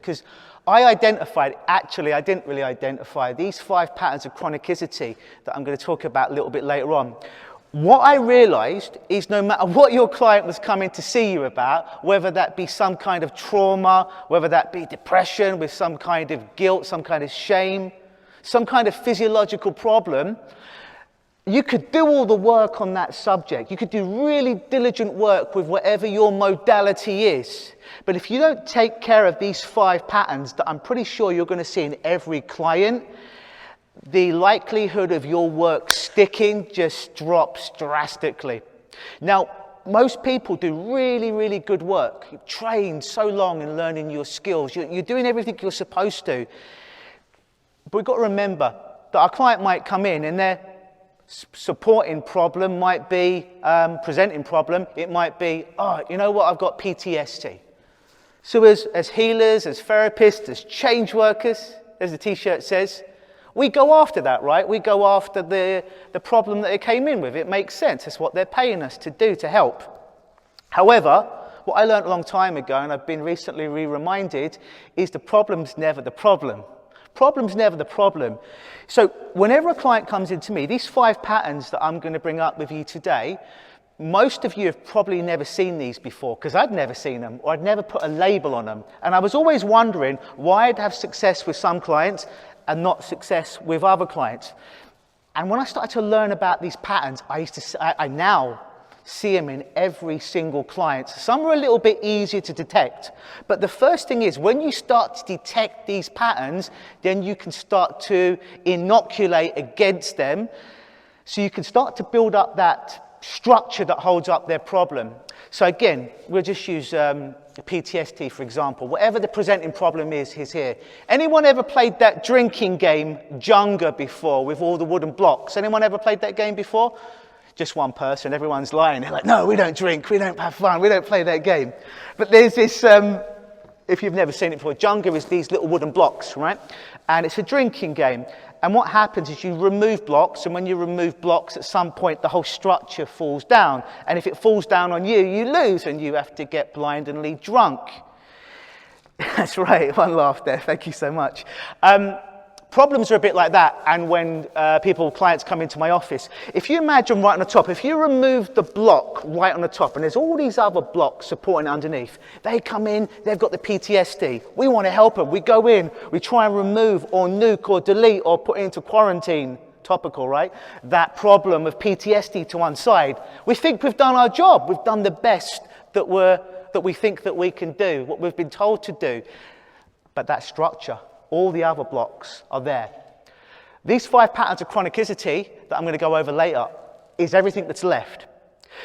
Because I didn't really identify these 5 patterns of chronicity that I'm going to talk about a little bit later on. What I realized is no matter what your client was coming to see you about, whether that be some kind of trauma, whether that be depression with some kind of guilt, some kind of shame, some kind of physiological problem, you could do all the work on that subject. You could do really diligent work with whatever your modality is. But if you don't take care of these 5 patterns that I'm pretty sure you're going to see in every client, the likelihood of your work sticking just drops drastically. Now, most people do really, really good work. You've trained so long in learning your skills. You're doing everything you're supposed to. But we've got to remember that our client might come in and their supporting problem might be, presenting problem, it might be, oh, you know what, I've got PTSD. So as healers, as therapists, as change workers, as the t-shirt says, we go after that, right? We go after the problem that they came in with. It makes sense. That's what they're paying us to do, to help. However, what I learned a long time ago, and I've been recently reminded, is the problem's never the problem. Problem's never the problem. So whenever a client comes into me, these 5 patterns that I'm going to bring up with you today, most of you have probably never seen these before, because I'd never seen them, or I'd never put a label on them. And I was always wondering why I'd have success with some clients and not success with other clients. And when I started to learn about these patterns, I now see them in every single client. Some are a little bit easier to detect. But the first thing is, when you start to detect these patterns, then you can start to inoculate against them. So you can start to build up that structure that holds up their problem. So again, we'll just use PTSD, for example. Whatever the presenting problem is here. Anyone ever played that drinking game, Jenga, before, with all the wooden blocks? Anyone ever played that game before? Just one person, everyone's lying. They're like, no, we don't drink, we don't have fun, we don't play that game. But there's this, if you've never seen it before, Jenga is these little wooden blocks, right? And it's a drinking game. And what happens is you remove blocks, and when you remove blocks, at some point the whole structure falls down. And if it falls down on you, you lose, and you have to get blindingly drunk. That's right, one laugh there, thank you so much. Problems are a bit like that, and when clients come into my office, if you imagine right on the top, if you remove the block right on the top, and there's all these other blocks supporting underneath, they come in, they've got the PTSD. We want to help them. We go in, we try and remove or nuke or delete or put into quarantine, topical, right? That problem of PTSD to one side. We think we've done our job. We've done the best that we think that we can do, what we've been told to do. But that structure, all the other blocks are there. These 5 patterns of chronicity that I'm going to go over later is everything that's left.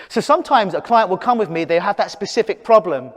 So sometimes a client will come with me, they have that specific problem,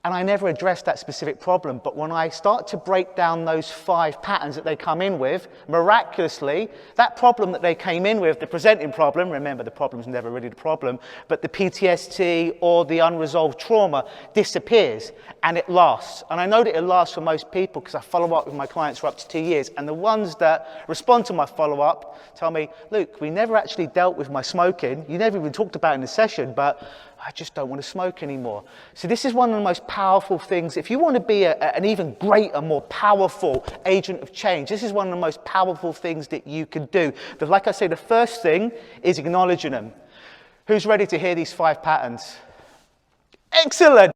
and I never address that specific problem. But when I start to break down those 5 patterns that they come in with, miraculously, that problem that they came in with, the presenting problem, remember the problem's never really the problem, but the PTSD or the unresolved trauma disappears, and it lasts. And I know that it lasts for most people because I follow up with my clients for up to 2 years, and the ones that respond to my follow-up tell me, Luke, we never actually dealt with my smoking, you never even talked about it in the session, but I just don't want to smoke anymore. So this is one of the most powerful things. If you want to be an even greater, more powerful agent of change, this is one of the most powerful things that you can do. But like I say, the first thing is acknowledging them. Who's ready to hear these 5 patterns? Excellent.